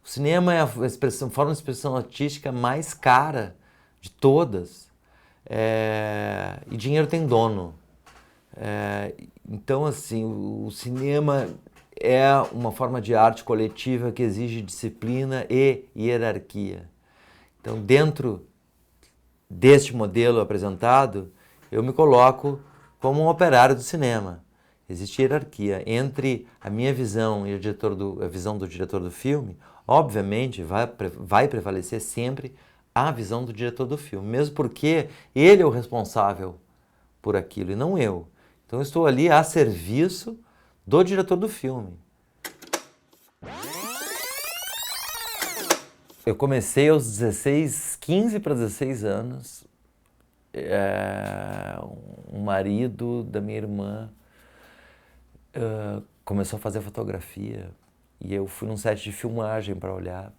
O cinema é a forma de expressão artística mais cara de todas. E dinheiro tem dono. Então, assim, o cinema é uma forma de arte coletiva que exige disciplina e hierarquia. Então, dentro deste modelo apresentado, eu me coloco como um operário do cinema. Existe hierarquia entre a minha visão e a visão do diretor do filme. Obviamente, vai prevalecer sempre a visão do diretor do filme, mesmo porque ele é o responsável por aquilo e não eu. Então eu estou ali a serviço do diretor do filme. Eu comecei aos 16, 15 para 16 anos. Um marido da minha irmã começou a fazer fotografia e eu fui num set de filmagem para olhar.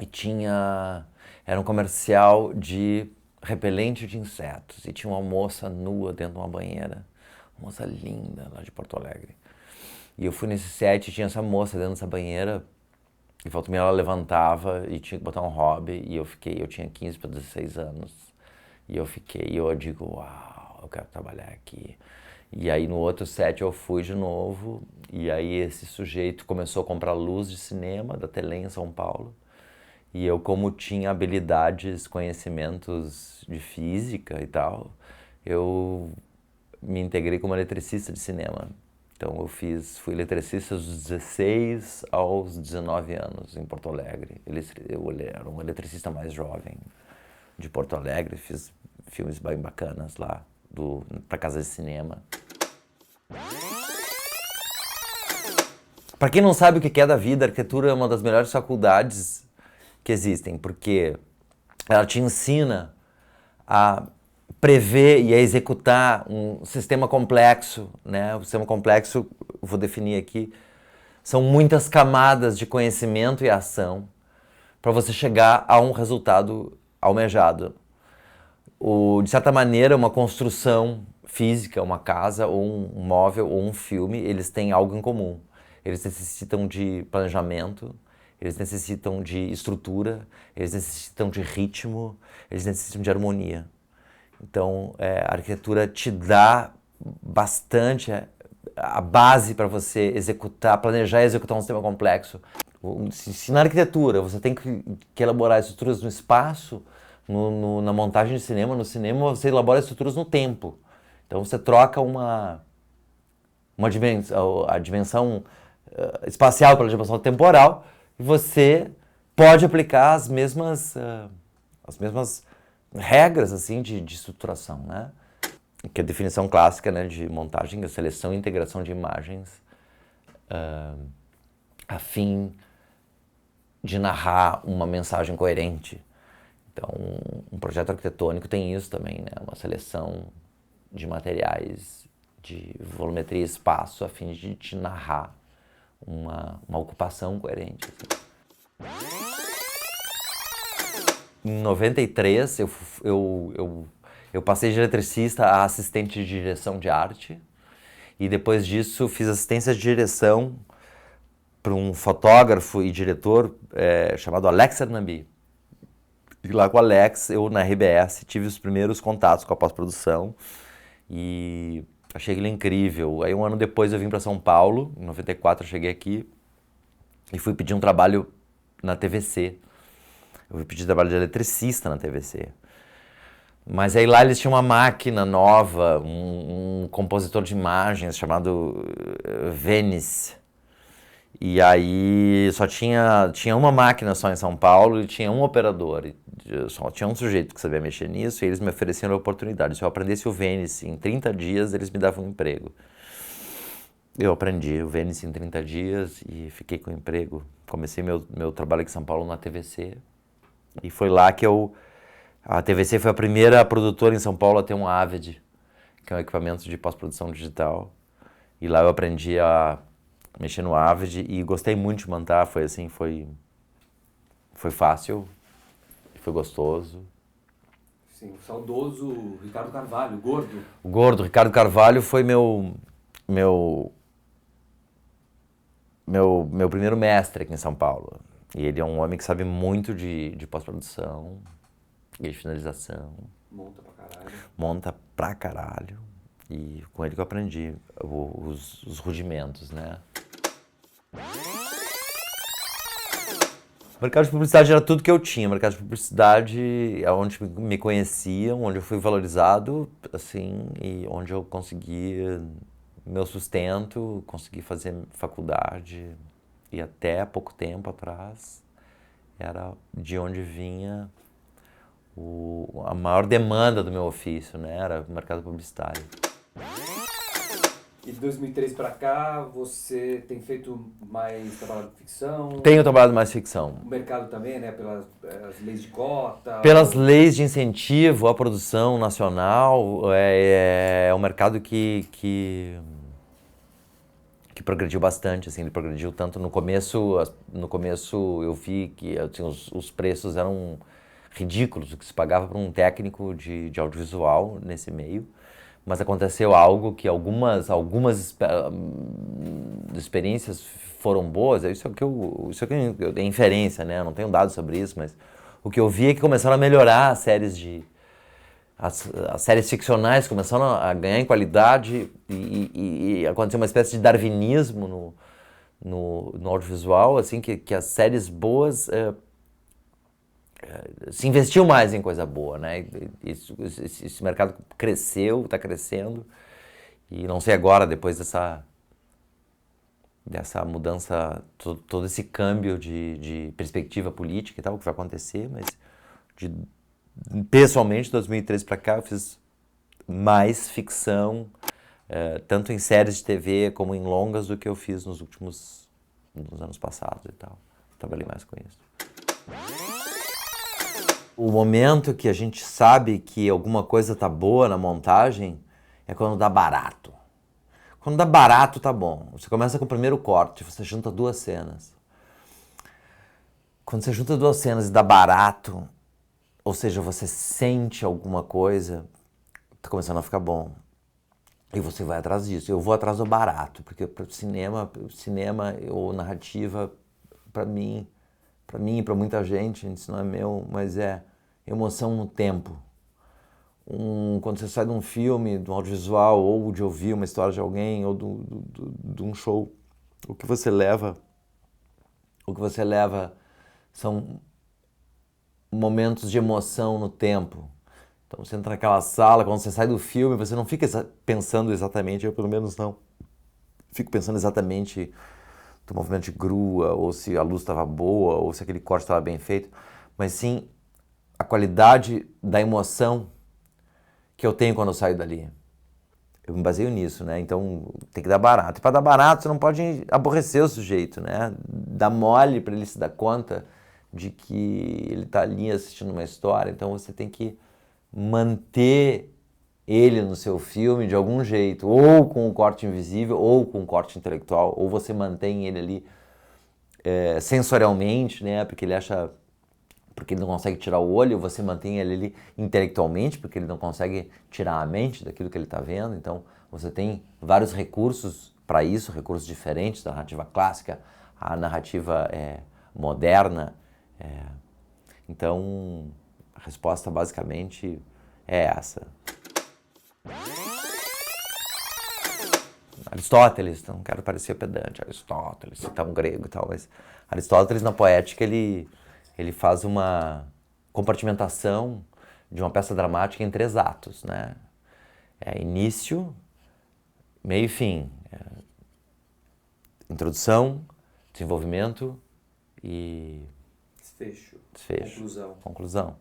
E era um comercial de repelente de insetos e tinha uma moça nua dentro de uma banheira, uma moça linda lá de Porto Alegre. E eu fui nesse set e tinha essa moça dentro dessa banheira e volta e meia ela levantava e tinha que botar um hobby e eu tinha 15 para 16 anos e eu digo, uau, eu quero trabalhar aqui. E aí no outro set eu fui de novo e aí esse sujeito começou a comprar luz de cinema da Telem em São Paulo. E eu, como tinha habilidades, conhecimentos de física e tal, eu me integrei como eletricista de cinema. Então eu fui eletricista dos 16 aos 19 anos em Porto Alegre. Eu era um eletricista mais jovem de Porto Alegre, fiz filmes bem bacanas lá, pra casa de cinema. Para quem não sabe o que é da vida, a arquitetura é uma das melhores faculdades que existem, porque ela te ensina a prever e a executar um sistema complexo, né? O sistema complexo, vou definir aqui, são muitas camadas de conhecimento e ação para você chegar a um resultado almejado. De certa maneira, uma construção física, uma casa, ou um móvel, ou um filme, eles têm algo em comum. Eles necessitam de planejamento, eles necessitam de estrutura, eles necessitam de ritmo, eles necessitam de harmonia. Então, a arquitetura te dá bastante a base para você planejar e executar um sistema complexo. Se na arquitetura você tem que elaborar estruturas no espaço, na montagem de cinema, no cinema você elabora estruturas no tempo. Então você troca a dimensão espacial pela dimensão temporal e você pode aplicar as mesmas regras assim, de estruturação, né? Que é a definição clássica, né, de montagem, a seleção e integração de imagens a fim de narrar uma mensagem coerente. Então, um projeto arquitetônico tem isso também, né? Uma seleção de materiais, de volumetria e espaço, a fim de te narrar uma ocupação coerente. Assim. Em 93, eu passei de eletricista a assistente de direção de arte e depois disso fiz assistência de direção para um fotógrafo e diretor chamado Alex Hernambi. E lá com o Alex, eu na RBS tive os primeiros contatos com a pós-produção e achei aquilo incrível. Aí um ano depois eu vim para São Paulo, em 94 eu cheguei aqui e fui pedir um trabalho na TVC. Eu fui pedir trabalho de eletricista na TVC. Mas aí lá eles tinham uma máquina nova, um compositor de imagens chamado Venice. E aí só tinha uma máquina só em São Paulo e tinha um operador. Só tinha um sujeito que sabia mexer nisso e eles me ofereceram a oportunidade. Se eu aprendesse o Venice em 30 dias, eles me davam um emprego. Eu aprendi o Venice em 30 dias e fiquei com o emprego. Comecei meu trabalho aqui em São Paulo na TVC. E foi lá que a TVC foi a primeira produtora em São Paulo a ter um Avid, que é um equipamento de pós-produção digital. E lá eu aprendi a mexer no Avid e gostei muito de montar, foi fácil, foi gostoso. Sim, o saudoso Ricardo Carvalho, o gordo. O gordo, Ricardo Carvalho, foi meu primeiro mestre aqui em São Paulo. E ele é um homem que sabe muito de pós-produção e de finalização. Monta pra caralho. Monta pra caralho. E com ele que eu aprendi os rudimentos, né? O mercado de publicidade era tudo que eu tinha. O mercado de publicidade é onde me conheciam, onde eu fui valorizado, assim, e onde eu consegui meu sustento, consegui fazer faculdade. E até pouco tempo atrás era de onde vinha a maior demanda do meu ofício, né? Era o mercado publicitário. E de 2003 pra cá, você tem feito mais trabalho de ficção? Tenho trabalhado mais ficção. O mercado também, né? Pelas as leis de cota. Pelas leis de incentivo à produção nacional, é um mercado que progrediu bastante, assim, ele progrediu tanto no começo eu vi que assim, os preços eram ridículos, o que se pagava para um técnico de audiovisual nesse meio, mas aconteceu algo que algumas experiências foram boas, isso é eu tenho inferência, né, eu não tenho dados sobre isso, mas o que eu vi é que começaram a melhorar as séries ficcionais começaram a ganhar em qualidade e aconteceu uma espécie de darwinismo no audiovisual, assim, que as séries boas se investiu mais em coisa boa, né? Esse mercado cresceu, está crescendo, e não sei agora, depois dessa mudança, todo esse câmbio de perspectiva política e tal, o que vai acontecer, mas pessoalmente, de 2013 para cá, eu fiz mais ficção, tanto em séries de TV como em longas, do que eu fiz nos anos passados e tal. Trabalhei mais com isso. O momento que a gente sabe que alguma coisa tá boa na montagem é quando dá barato. Quando dá barato, tá bom. Você começa com o primeiro corte, você junta duas cenas. Quando você junta duas cenas e dá barato, ou seja, você sente alguma coisa, tá começando a ficar bom. E você vai atrás disso. Eu vou atrás do barato, porque cinema ou narrativa, para mim e para muita gente, isso não é meu, mas é emoção no tempo. Quando você sai de um filme, de um audiovisual, ou de ouvir uma história de alguém, ou de um show, o que você leva são momentos de emoção no tempo. Então você entra naquela sala, quando você sai do filme, você não fica pensando exatamente, eu pelo menos não, fico pensando exatamente do movimento de grua, ou se a luz estava boa, ou se aquele corte estava bem feito, mas sim a qualidade da emoção que eu tenho quando eu saio dali. Eu me baseio nisso, né? Então tem que dar barato. E para dar barato, você não pode aborrecer o sujeito, né? Dar mole para ele se dar conta de que ele está ali assistindo uma história. Então você tem que manter ele no seu filme de algum jeito, ou com o corte invisível, ou com o corte intelectual, ou você mantém ele ali sensorialmente, né? Porque ele não consegue tirar o olho, você mantém ele ali intelectualmente, porque ele não consegue tirar a mente daquilo que ele está vendo. Então, você tem vários recursos para isso, recursos diferentes da narrativa clássica, a narrativa moderna. Então, a resposta basicamente é essa. Aristóteles, não quero parecer pedante, Aristóteles, citar um grego e tal, mas Aristóteles na Poética ele faz uma compartimentação de uma peça dramática em 3 atos, né? Início, meio e fim. Introdução, desenvolvimento e desfecho. Conclusão.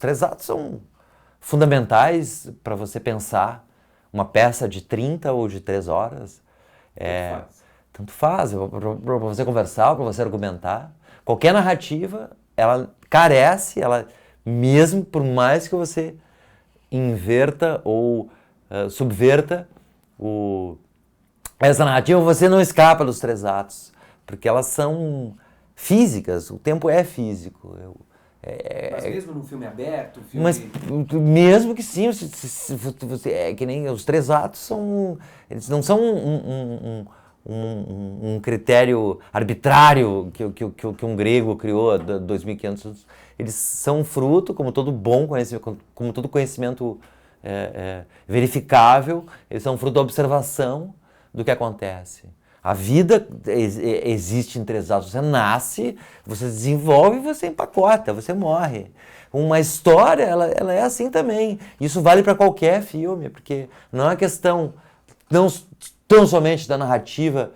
3 atos são fundamentais para você pensar uma peça de 30 ou de 3 horas. Tanto faz, para você conversar, para você argumentar. Qualquer narrativa, ela carece, mesmo por mais que você inverta ou subverta essa narrativa, você não escapa dos 3 atos, porque elas são físicas, o tempo é físico. Mas mesmo num filme aberto, Mas mesmo que sim, que nem os 3 atos eles não são um critério arbitrário que um grego criou há 2.500 anos. Eles são fruto, como todo bom conhecimento, como todo conhecimento verificável, eles são fruto da observação do que acontece. A vida existe em 3 atos. Você nasce, você desenvolve, você empacota, você morre. Uma história, ela é assim também. Isso vale para qualquer filme, porque não é uma questão não tão somente da narrativa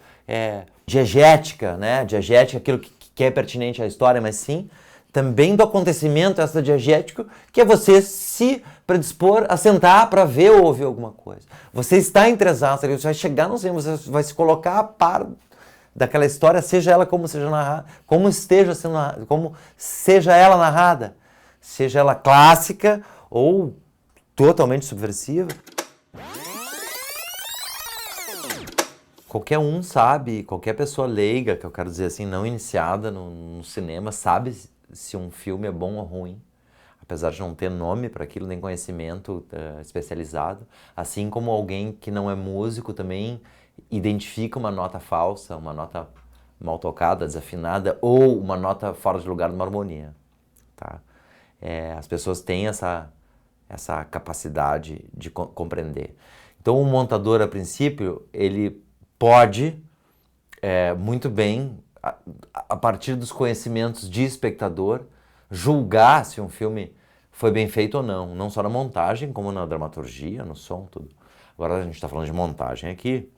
diegética, né? Diegética, aquilo que é pertinente à história, mas sim também do acontecimento extradiegético, que é você se predispor a sentar para ver ou ouvir alguma coisa. Você está em 3 atos, você vai chegar no cinema, você vai se colocar a par daquela história, seja ela como seja narrada, como seja ela narrada, seja ela clássica ou totalmente subversiva. Qualquer um sabe, qualquer pessoa leiga, que eu quero dizer assim, não iniciada no cinema, sabe se um filme é bom ou ruim, apesar de não ter nome para aquilo, nem conhecimento especializado. Assim como alguém que não é músico também identifica uma nota falsa, uma nota mal tocada, desafinada, ou uma nota fora de lugar numa harmonia. Tá? As pessoas têm essa capacidade de compreender. Então o montador, a princípio, ele pode muito bem, a partir dos conhecimentos de espectador, julgar se um filme foi bem feito ou não. Não só na montagem, como na dramaturgia, no som, tudo. Agora a gente está falando de montagem aqui.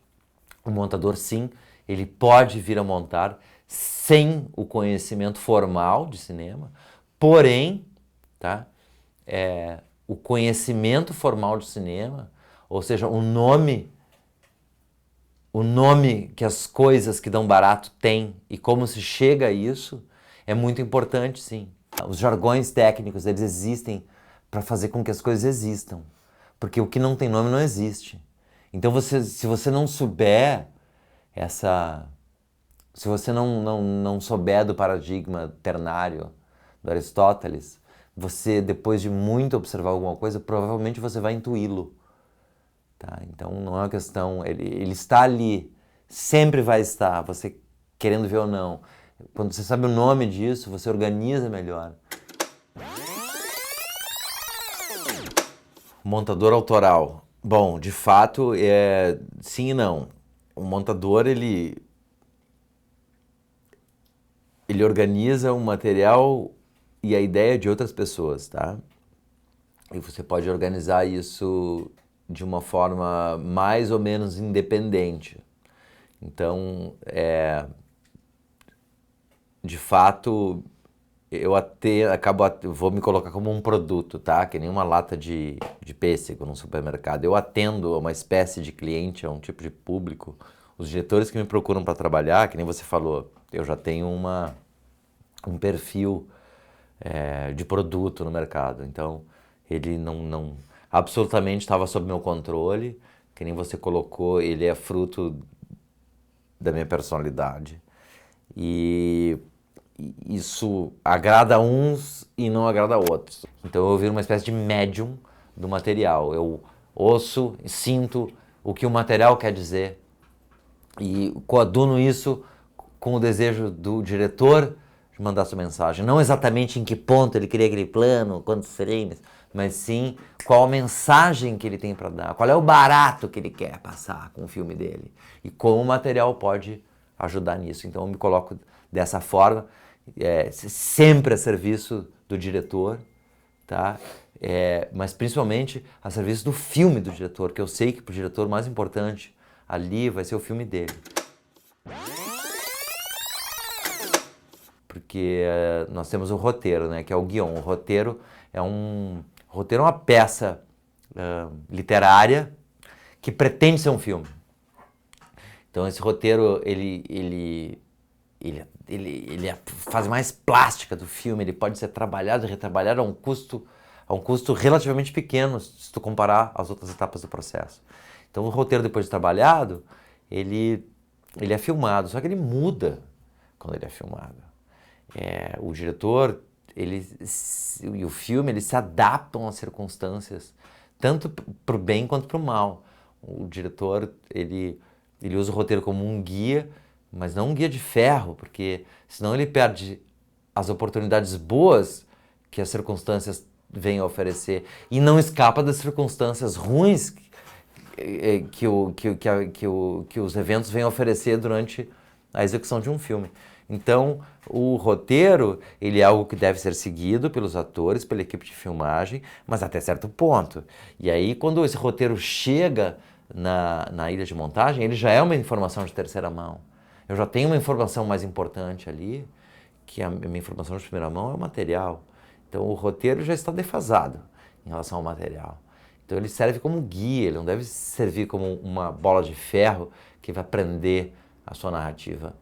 O montador, sim, ele pode vir a montar sem o conhecimento formal de cinema, porém, tá? O conhecimento formal de cinema, ou seja, o nome que as coisas que dão barato têm e como se chega a isso é muito importante, sim. Os jargões técnicos, eles existem para fazer com que as coisas existam, porque o que não tem nome não existe. Então, se você não souber se você não souber do paradigma ternário do Aristóteles, você, depois de muito observar alguma coisa, provavelmente você vai intuí-lo. Tá? Então não é uma questão, ele está ali, sempre vai estar, você querendo ver ou não. Quando você sabe o nome disso, você organiza melhor. Montador autoral. Bom, de fato, sim e não. O montador, ele organiza um material e a ideia de outras pessoas, tá? E você pode organizar isso de uma forma mais ou menos independente. Então, de fato, vou me colocar como um produto, tá? Que nem uma lata de pêssego num supermercado. Eu atendo a uma espécie de cliente, a um tipo de público. Os diretores que me procuram para trabalhar, que nem você falou, eu já tenho um perfil de produto no mercado. Então, ele não absolutamente estava sob meu controle, que nem você colocou, ele é fruto da minha personalidade. E isso agrada a uns e não agrada a outros. Então eu viro uma espécie de médium do material. Eu ouço e sinto o que o material quer dizer e coaduno isso com o desejo do diretor de mandar sua mensagem. Não exatamente em que ponto ele queria aquele plano, quantos frames, mas sim qual a mensagem que ele tem para dar, qual é o barato que ele quer passar com o filme dele e como o material pode ajudar nisso. Então eu me coloco dessa forma, sempre a serviço do diretor, tá? Mas principalmente a serviço do filme do diretor, que eu sei que para o diretor o mais importante ali vai ser o filme dele. Porque nós temos o roteiro, né, que é o guion. O roteiro é uma peça literária que pretende ser um filme. Então esse roteiro, ele é a fase mais plástica do filme, ele pode ser trabalhado e retrabalhado a um custo relativamente pequeno, se tu comparar as outras etapas do processo. Então o roteiro, depois de trabalhado, ele é filmado, só que ele muda quando ele é filmado. O diretor e o filme, eles se adaptam às circunstâncias, tanto para o bem quanto para o mal. O diretor, ele ele usa o roteiro como um guia, mas não um guia de ferro, porque senão ele perde as oportunidades boas que as circunstâncias vêm a oferecer e não escapa das circunstâncias ruins que os eventos vêm a oferecer durante a execução de um filme. Então, o roteiro, ele é algo que deve ser seguido pelos atores, pela equipe de filmagem, mas até certo ponto. E aí, quando esse roteiro chega na ilha de montagem, ele já é uma informação de terceira mão. Eu já tenho uma informação mais importante ali, que a minha informação de primeira mão é o material. Então, o roteiro já está defasado em relação ao material. Então, ele serve como guia, ele não deve servir como uma bola de ferro que vai prender a sua narrativa,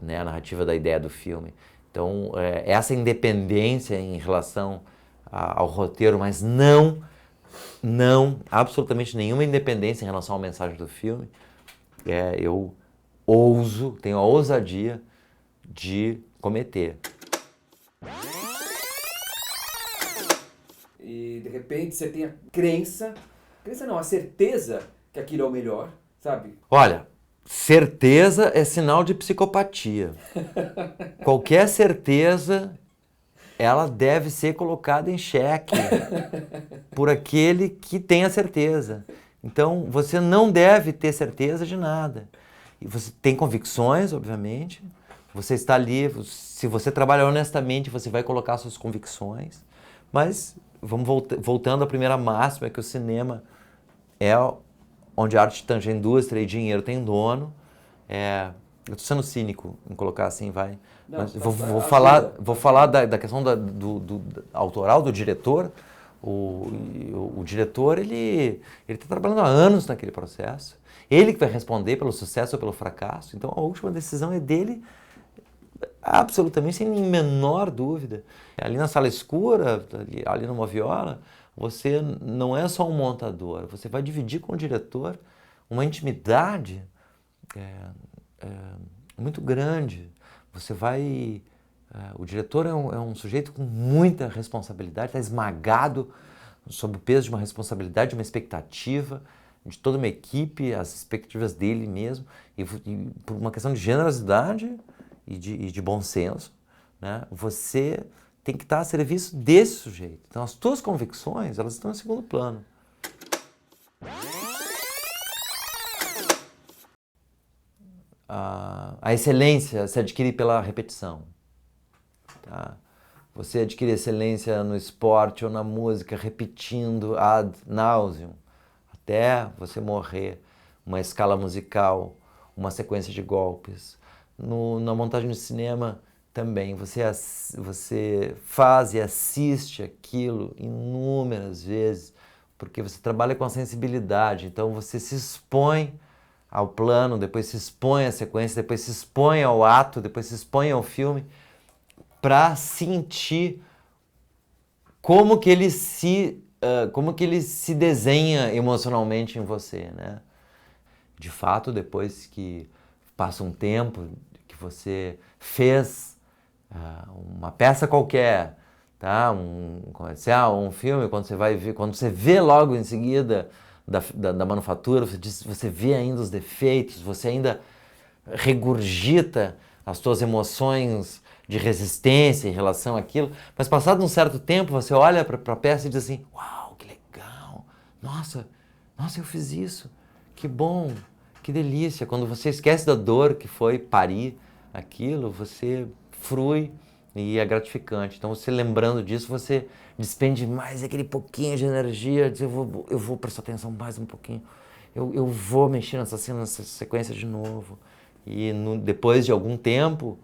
né, a narrativa da ideia do filme. Então, essa independência em relação ao roteiro, mas não, absolutamente nenhuma independência em relação à mensagem do filme, eu tenho a ousadia de cometer. E de repente você tem a crença não, a certeza que aquilo é o melhor, sabe? Olha, certeza é sinal de psicopatia. Qualquer certeza, ela deve ser colocada em xeque por aquele que tem a certeza. Então, você não deve ter certeza de nada. E você tem convicções, obviamente. Você está ali, se você trabalhar honestamente, você vai colocar suas convicções. Mas, vamos voltando à primeira máxima, que o cinema é onde a arte tange indústria e dinheiro tem dono. Eu estou sendo cínico em colocar assim, vai. Não, mas vou falar da questão do autoral, do diretor. O diretor, ele está trabalhando há anos naquele processo. Ele que vai responder pelo sucesso ou pelo fracasso. Então, a última decisão é dele, absolutamente, sem menor dúvida. Ali na sala escura, ali numa viola, você não é só um montador. Você vai dividir com o diretor uma intimidade muito grande. O diretor é um sujeito com muita responsabilidade, está esmagado sob o peso de uma responsabilidade, de uma expectativa de toda uma equipe, as expectativas dele mesmo, e por uma questão de generosidade e de bom senso, né, você tem que estar a serviço desse sujeito. Então, as tuas convicções, elas estão em segundo plano. A excelência se adquire pela repetição. Tá? Você adquire excelência no esporte ou na música repetindo ad nauseam, até você morrer. Uma escala musical, uma sequência de golpes. Na montagem de cinema também, você faz e assiste aquilo inúmeras vezes, porque você trabalha com a sensibilidade, então você se expõe ao plano, depois se expõe à sequência, depois se expõe ao ato, depois se expõe ao filme, para sentir como que ele se desenha emocionalmente em você, né? De fato, depois que passa um tempo que você fez uma peça qualquer, tá? Um comercial, um filme, quando você vai ver, quando você vê logo em seguida da manufatura, você vê ainda os defeitos, você ainda regurgita as suas emoções de resistência em relação àquilo, mas passado um certo tempo você olha para a peça e diz assim, uau, que legal, nossa, eu fiz isso, que bom, que delícia. Quando você esquece da dor que foi parir aquilo, você frui e é gratificante. Então, você lembrando disso, você despende mais aquele pouquinho de energia, diz, eu vou prestar atenção mais um pouquinho, eu vou mexer nessa cena, nessa sequência de novo. E depois de algum tempo,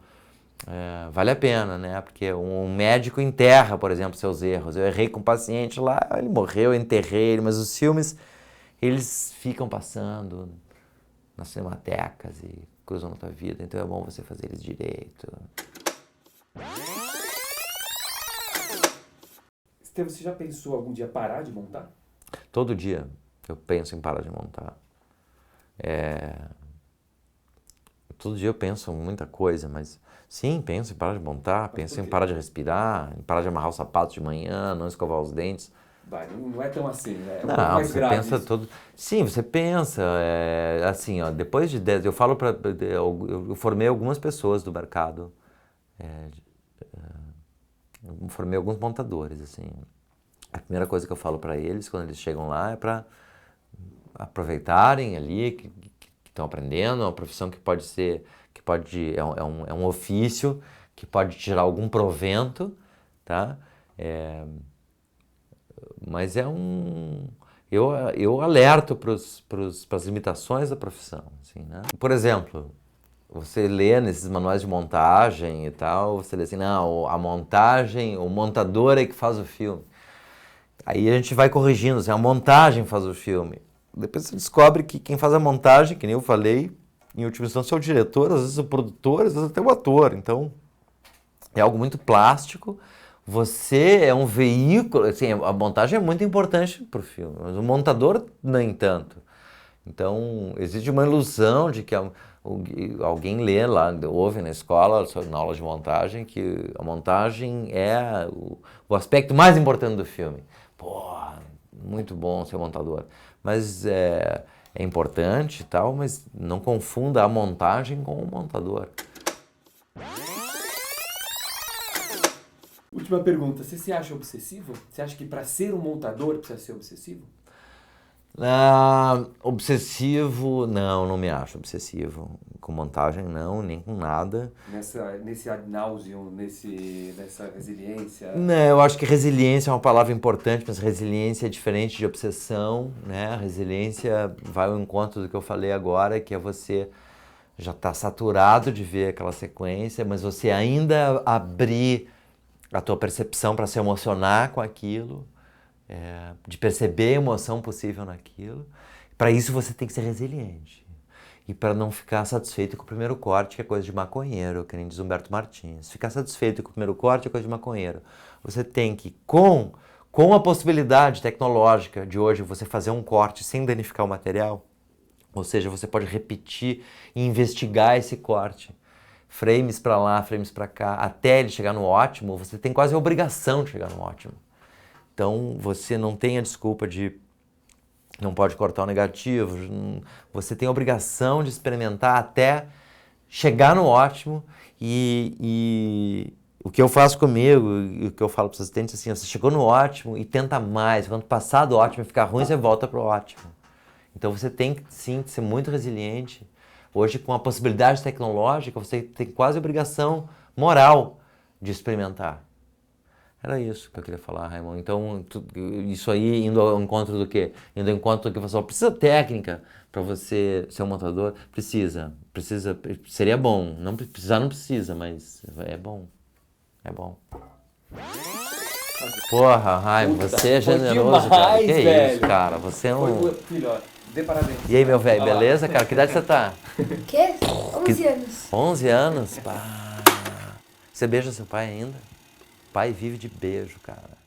vale a pena, né? Porque um médico enterra, por exemplo, seus erros. Eu errei com o paciente lá, ele morreu, eu enterrei ele, mas os filmes, eles ficam passando nas cinematecas e cruzam na tua vida, então é bom você fazer eles direito. Estevam, você já pensou algum dia parar de montar? Todo dia eu penso em parar de montar. Todo dia eu penso em muita coisa, mas sim, penso em parar de montar, penso em parar de respirar, em parar de amarrar os sapatos de manhã, não escovar os dentes. Vai, não é tão assim, né? É um Não, pouco mais você grave pensa isso. todo. Sim, você pensa, assim, ó, depois de 10, eu falo para, eu formei algumas pessoas do mercado, eu formei alguns montadores, assim. A primeira coisa que eu falo para eles quando eles chegam lá é para aproveitarem ali que estão aprendendo, é uma profissão que pode ser, que pode, é um ofício que pode tirar algum provento, tá? Mas eu alerto para as limitações da profissão, assim, né? Por exemplo, você lê nesses manuais de montagem e tal, você lê assim, não, a montagem, o montador é que faz o filme. Aí a gente vai corrigindo, assim, a montagem faz o filme. Depois você descobre que quem faz a montagem, que nem eu falei, em última instância é o diretor, às vezes o produtor, às vezes até o ator. Então, é algo muito plástico. Você é um veículo, assim, a montagem é muito importante para o filme, mas o montador nem tanto. Então, existe uma ilusão de que alguém lê lá, ouve na escola, na aula de montagem, que a montagem é o aspecto mais importante do filme. Pô, muito bom ser montador. Mas é importante e tal, mas não confunda a montagem com o montador. Última pergunta, você se acha obsessivo? Você acha que para ser um montador precisa ser obsessivo? Obsessivo, não me acho obsessivo. Com montagem, não, nem com nada. Nesse ad nauseam, nessa resiliência? Não, eu acho que resiliência é uma palavra importante, mas resiliência é diferente de obsessão, né? Resiliência vai ao encontro do que eu falei agora, que é você já está saturado de ver aquela sequência, mas você ainda abrir a tua percepção para se emocionar com aquilo, de perceber a emoção possível naquilo. Para isso você tem que ser resiliente. E para não ficar satisfeito com o primeiro corte, que é coisa de maconheiro, que nem diz Humberto Martins. Ficar satisfeito com o primeiro corte é coisa de maconheiro. Você tem que, com a possibilidade tecnológica de hoje, você fazer um corte sem danificar o material, ou seja, você pode repetir e investigar esse corte. Frames para lá, frames para cá, até ele chegar no ótimo, você tem quase a obrigação de chegar no ótimo. Então, você não tem a desculpa de não pode cortar o negativo, você tem a obrigação de experimentar até chegar no ótimo e o que eu faço comigo e o que eu falo para os assistentes, assim, você chegou no ótimo e tenta mais, quando passar do ótimo e ficar ruim, você volta para o ótimo. Então você tem que, sim, ser muito resiliente. Hoje, com a possibilidade tecnológica, você tem quase a obrigação moral de experimentar. Era isso que eu queria falar, Raimundo. Então, isso aí indo ao encontro do quê? Indo ao encontro do que você falou. Precisa técnica para você ser um montador? Precisa. Seria bom. Não precisa, mas é bom. É bom. Porra, Raimundo, você é generoso, demais, cara. Que velho. isso, cara. Você é um... Filho, ó, dê parabéns. E aí, meu velho, beleza, cara? Que idade você tá? Quê? 11 anos. 11 anos? Pá. Você beija seu pai ainda? Pai vive de beijo, cara.